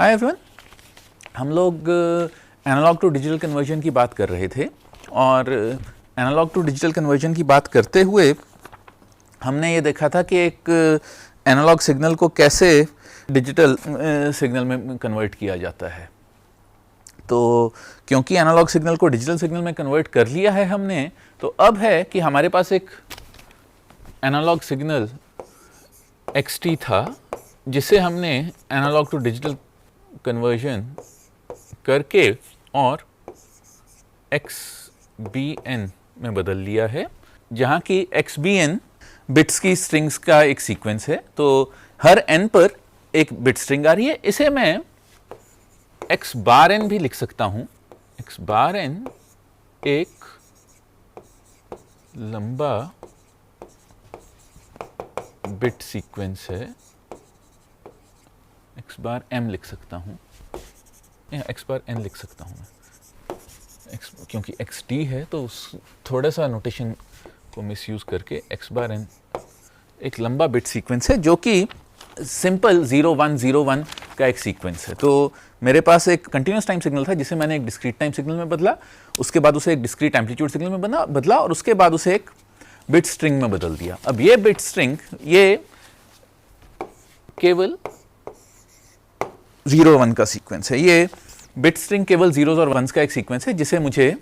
Hi everyone, हम लोग analogue to digital conversion की बात कर रहे थे और एनालॉग टू डिजिटल कन्वर्जन की बात करते हुए हमने ये देखा था कि एक एनालॉग सिग्नल को कैसे डिजिटल सिग्नल में कन्वर्ट किया जाता है। तो क्योंकि एनालॉग सिग्नल को डिजिटल सिग्नल में कन्वर्ट कर लिया है हमने, तो अब है कि हमारे पास एक एनालॉग सिग्नल xt था जिसे हमने एनालॉग टू डिजिटल कन्वर्जन करके और XBN में बदल लिया है, जहाँ की XBN बिट्स की स्ट्रिंग्स का एक सीक्वेंस है। तो हर n पर एक बिट स्ट्रिंग आ रही है। इसे मैं x बार n भी लिख सकता हूँ। x बार n एक लंबा बिट सीक्वेंस है। x बार m लिख सकता हूँ या x बार n लिख सकता हूँ मैं, क्योंकि xt है तो थोड़ा सा नोटेशन को मिसयूज करके x बार n एक लंबा बिट सीक्वेंस है जो कि सिंपल 0 1 0 1 का एक सीक्वेंस है। तो मेरे पास एक कंटिन्यूस टाइम सिग्नल था जिसे मैंने एक डिस्क्रीट टाइम सिग्नल में बदला, उसके बाद उसे एक डिस्क्रीट एम्पलीट्यूड सिग्नल में बदला और उसके बाद उसे एक बिट स्ट्रिंग में बदल दिया। अब ये बिट स्ट्रिंग ये केवल 0 1 का सीक्वेंस है। ये बिट स्ट्रिंग केवल 0s और 1s का एक सीक्वेंस है जिसे मुझे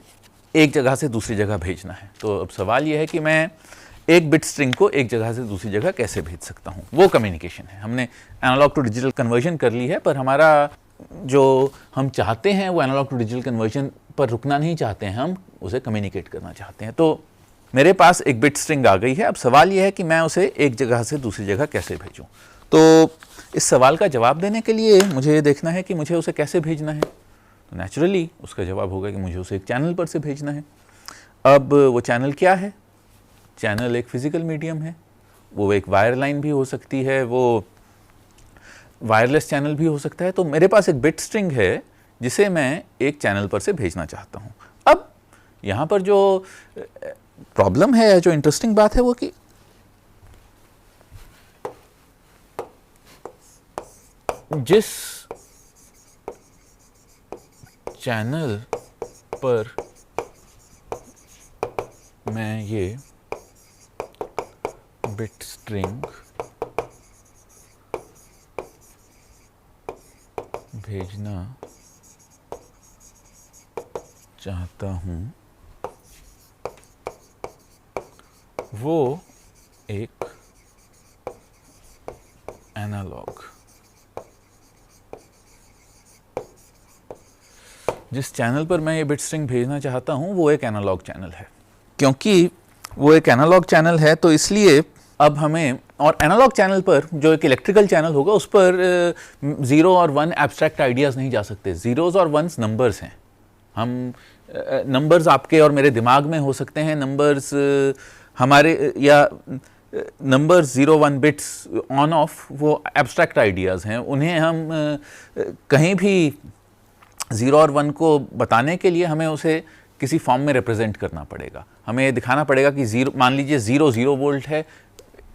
एक जगह से दूसरी जगह भेजना है। तो अब सवाल यह है कि मैं एक बिट स्ट्रिंग को एक जगह से दूसरी जगह कैसे भेज सकता हूं। वो कम्युनिकेशन है। हमने एनालॉग टू डिजिटल कन्वर्जन कर ली है, पर हमारा जो हम चाहते हैं वो एनालॉग टू डिजिटल कन्वर्जन पर रुकना नहीं चाहते हैं, हम उसे कम्युनिकेट करना चाहते हैं। तो मेरे पास एक बिट स्ट्रिंग आ गई है। अब सवाल यह है कि मैं उसे एक जगह से दूसरी जगह कैसे भेजूं। तो इस सवाल का जवाब देने के लिए मुझे ये देखना है कि मुझे उसे कैसे भेजना है। तो नेचुरली उसका जवाब होगा कि मुझे उसे एक चैनल पर से भेजना है। अब वो चैनल क्या है? चैनल एक फिजिकल मीडियम है। वो एक वायर लाइन भी हो सकती है, वो वायरलेस चैनल भी हो सकता है। तो मेरे पास एक बिट स्ट्रिंग है जिसे मैं एक चैनल पर से भेजना चाहता हूँ। अब यहाँ पर जो प्रॉब्लम है, जो इंटरेस्टिंग बात है वो कि जिस चैनल पर मैं ये बिट स्ट्रिंग भेजना चाहता हूं वो एक एनालॉग, जिस चैनल पर मैं ये बिट स्ट्रिंग भेजना चाहता हूं वो एक एनालॉग चैनल है। क्योंकि वो एक एनालॉग चैनल है तो इसलिए अब हमें, और एनालॉग चैनल पर जो एक इलेक्ट्रिकल चैनल होगा उस पर 0 और 1 एब्स्ट्रैक्ट आइडियाज़ नहीं जा सकते। 0s और 1s नंबर्स हैं। हम नंबर्स आपके और मेरे दिमाग में हो सकते हैं, नंबर्स हमारे, या नंबर्स 0 1 बिट्स ऑन ऑफ वो एब्स्ट्रैक्ट आइडियाज़ हैं। उन्हें हम कहीं भी 0 और 1 को बताने के लिए हमें उसे किसी फॉर्म में रिप्रेजेंट करना पड़ेगा। हमें दिखाना पड़ेगा कि 0, मान लीजिए 0 0 वोल्ट है,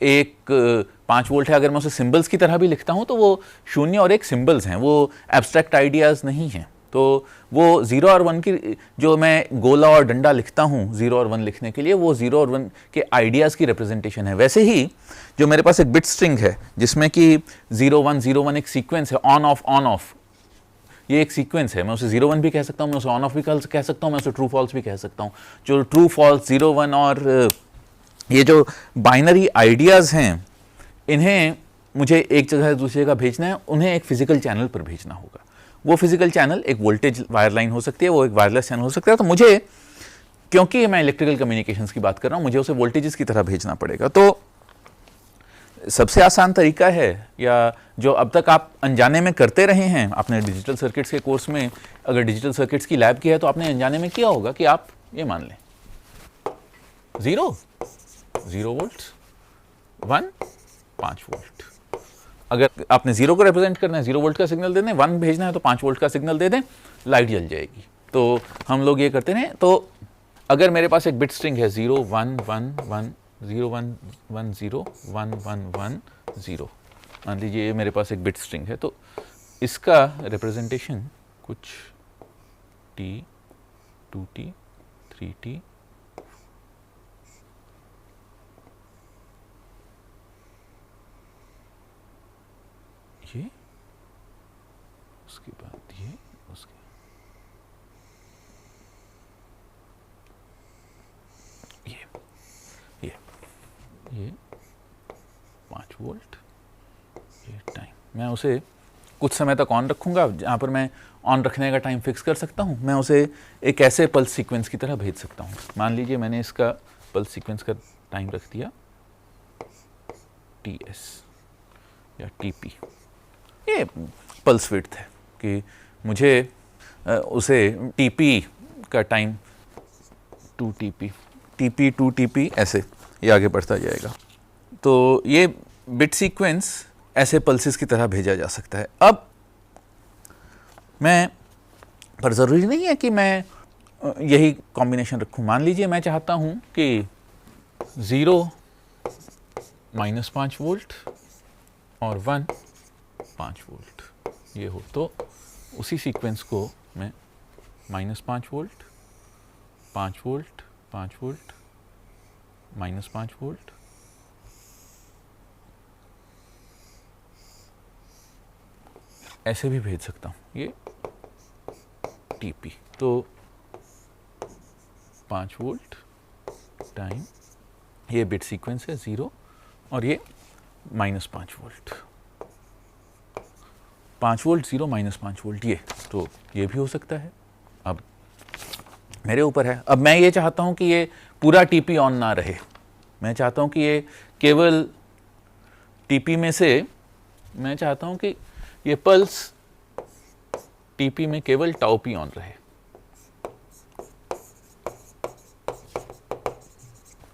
1 5 वोल्ट है। अगर मैं उसे सिंबल्स की तरह भी लिखता हूं तो वो 0 और 1 सिंबल्स हैं, वो एब्स्ट्रैक्ट आइडियाज़ नहीं हैं। तो वो 0 और 1 की, जो मैं गोला और डंडा लिखता हूं 0 और 1 लिखने के लिए, वो 0 और 1 के आइडियाज़ की रिप्रेजेंटेशन है। वैसे ही जो मेरे पास एक बिट स्ट्रिंग है जिसमें कि 0 1 एक सीक्वेंस है, ऑन ऑफ, ये एक सीक्वेंस है। मैं उसे 0 1 भी कह सकता हूँ, मैं उसे ऑन ऑफ भी कह सकता हूँ, मैं उसे ट्रू फॉल्स भी कह सकता हूँ। जो ट्रू फॉल्स 0 1 और ये जो बाइनरी आइडियाज़ हैं, इन्हें मुझे एक जगह से दूसरी जगह भेजना है, उन्हें एक फिजिकल चैनल पर भेजना होगा। वो फिजिकल चैनल एक वोल्टेज वायर लाइन हो सकती है, वो एक वायरलेस चैनल हो सकता है। तो मुझे, क्योंकि मैं इलेक्ट्रिकल कम्युनिकेशंस की बात कर रहा हूँ, मुझे उसे वोल्टेजेस की तरह भेजना पड़ेगा। तो सबसे आसान तरीका है, या जो अब तक आप अनजाने में करते रहे हैं, आपने डिजिटल सर्किट्स के कोर्स में अगर डिजिटल सर्किट्स की लैब की है तो आपने अनजाने में किया होगा कि आप ये मान लें 0 वोल्ट, 1 5 वोल्ट। अगर आपने 0 को रिप्रेजेंट करना है 0 वोल्ट का सिग्नल दे दें, 1 भेजना है तो 5 वोल्ट का सिग्नल दे दें, लाइट जल जाएगी। तो हम लोग ये करते हैं। तो अगर मेरे पास एक बिट स्ट्रिंग है 0 1 1 1 0 1 1 0 1 1 1 0, मान लीजिए ये मेरे पास एक बिट स्ट्रिंग है। तो इसका रिप्रेजेंटेशन कुछ t 2t 3t ये, उसके बाद ये, उसके ये 5 वोल्ट, ये टाइम। मैं उसे कुछ समय तक ऑन रखूंगा, जहाँ पर मैं ऑन रखने का टाइम फिक्स कर सकता हूँ। मैं उसे एक ऐसे पल्स सीक्वेंस की तरह भेज सकता हूँ। मान लीजिए मैंने इसका पल्स सीक्वेंस का टाइम रख दिया TS या TP। ये पल्स विड्थ है कि मुझे उसे TP का टाइम 2TP, TP 2TP ऐसे ये आगे बढ़ता जाएगा। तो ये बिट सीक्वेंस ऐसे पल्सेस की तरह भेजा जा सकता है। अब मैं, पर ज़रूरी नहीं है कि मैं यही कॉम्बिनेशन रखूं। मान लीजिए मैं चाहता हूं कि 0 -5 वोल्ट और 1 5 वोल्ट ये हो, तो उसी सीक्वेंस को मैं -5 वोल्ट 5 वोल्ट 5 वोल्ट -5 वोल्ट ऐसे भी भेज सकता हूँ। ये TP, तो 5 वोल्ट टाइम, ये बिट सीक्वेंस है 0 और ये -5 वोल्ट, 5 वोल्ट 0 -5 वोल्ट ये, तो ये भी हो सकता है। अब मेरे ऊपर है। अब मैं ये चाहता हूँ कि ये पूरा TP ऑन ना रहे, मैं चाहता हूँ कि ये केवल TP में से, मैं चाहता हूँ कि ये पल्स TP में केवल टाउ P ऑन रहे,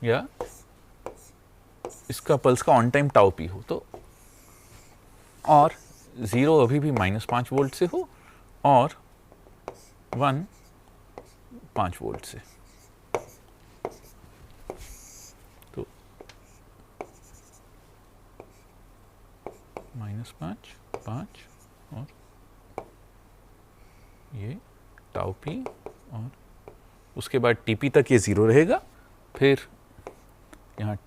या इसका पल्स का ऑन टाइम टाउ P हो, तो और 0 अभी भी -5 वोल्ट से हो और 1 5 वोल्ट से। तो -5 5 और ये टाउ P और उसके बाद TP तक ये 0 रहेगा, फिर यहाँ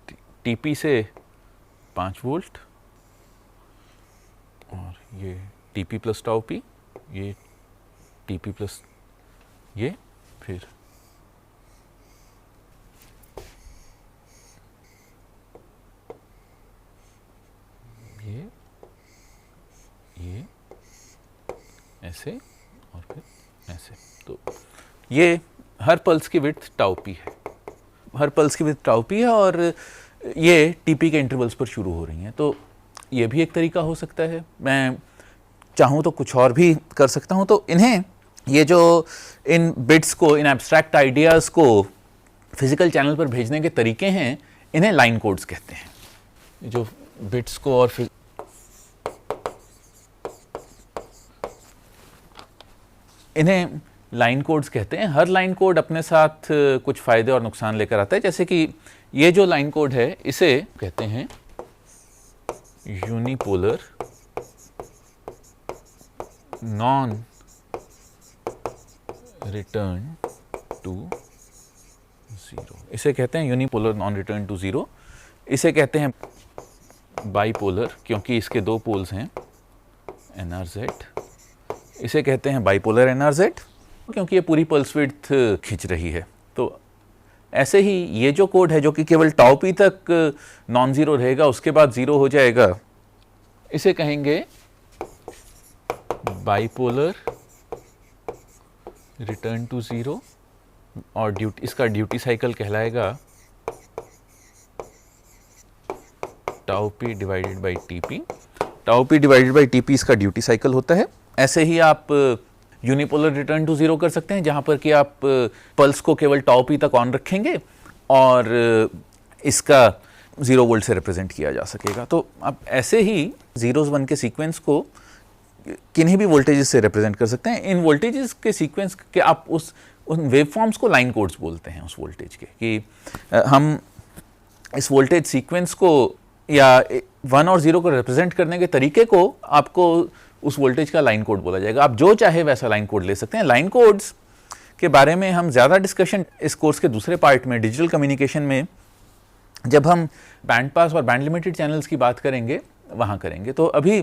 TP से 5 वोल्ट और ये TP प्लस टाउ P, ये TP प्लस ये, फिर ये ऐसे और फिर ऐसे। तो ये हर पल्स की विड्थ टाउ P है, हर पल्स की विड्थ टाउ P है और ये TP के इंटरवल्स पर शुरू हो रही हैं। तो ये भी एक तरीका हो सकता है। मैं चाहूँ तो कुछ और भी कर सकता हूँ। तो इन्हें, ये जो इन बिट्स को, इन एब्स्ट्रैक्ट आइडियाज़ को फिजिकल चैनल पर भेजने के तरीके हैं, इन्हें लाइन कोड्स कहते हैं। जो बिट्स को और इन्हें लाइन कोड्स कहते हैं। हर लाइन कोड अपने साथ कुछ फ़ायदे और नुकसान लेकर आता है। जैसे कि ये जो लाइन कोड है, इसे कहते हैं यूनिपोलर नॉन रिटर्न टू 0। इसे कहते हैं यूनिपोलर नॉन रिटर्न टू 0। इसे कहते हैं बाईपोलर, क्योंकि इसके 2 पोल्स हैं NRZ। इसे कहते हैं बाईपोलर NRZ, क्योंकि ये पूरी पल्स विड्थ खींच रही है। तो ऐसे ही ये जो कोड है, जो कि केवल टाउ P तक नॉन ज़ीरो रहेगा, उसके बाद 0 हो जाएगा, इसे कहेंगे बाईपोलर रिटर्न टू 0 और इसका ड्यूटी साइकिल कहलाएगा tau P divided by TP। Tau P divided by TP इसका ड्यूटी साइकिल होता है। ऐसे ही आप यूनिपोलर रिटर्न टू 0 कर सकते हैं, जहाँ पर कि आप पल्स को केवल टाउ P तक ऑन रखेंगे और इसका 0 वोल्ट से रिप्रेजेंट किया जा सकेगा। तो आप ऐसे ही 0s 1 के सीक्वेंस को किन्हीं भी वोल्टेजेस से रिप्रेजेंट कर सकते हैं। इन वोल्टेजेस के सीक्वेंस के आप उन वेव फॉर्म्स को लाइन कोड्स बोलते हैं, उस वोल्टेज के, कि हम इस वोल्टेज सीक्वेंस को या 1 और 0 को रिप्रेजेंट करने के तरीके को आपको उस वोल्टेज का लाइन कोड बोला जाएगा। आप जो चाहे वैसा लाइन कोड ले सकते हैं। लाइन कोड्स के बारे में हम ज़्यादा डिस्कशन इस कोर्स के दूसरे पार्ट में डिजिटल कम्युनिकेशन में, जब हम बैंड पास और बैंड लिमिटेड चैनल्स की बात करेंगे वहाँ करेंगे। तो अभी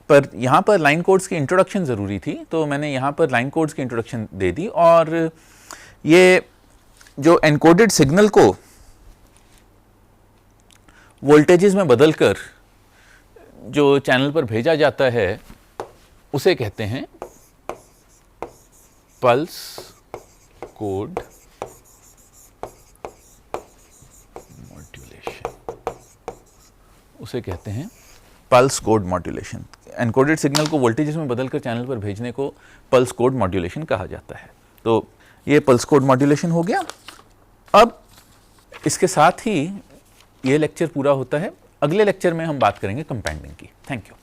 पर यहाँ पर लाइन कोड्स की इंट्रोडक्शन ज़रूरी थी, तो मैंने यहाँ पर लाइन कोड्स की इंट्रोडक्शन दे दी। और ये जो एनकोडेड सिग्नल को वोल्टेजेस में बदलकर जो चैनल पर भेजा जाता है उसे कहते हैं पल्स कोड मॉड्यूलेशन, उसे कहते हैं pulse code modulation. Encoded signal को वोल्टेजेस में बदलकर चैनल पर भेजने को पल्स कोड मॉड्यूलेशन कहा जाता है। तो ये पल्स कोड मॉड्यूलेशन हो गया। अब इसके साथ ही ये लेक्चर पूरा होता है। अगले लेक्चर में हम बात करेंगे कंपाउंडिंग की। Thank you.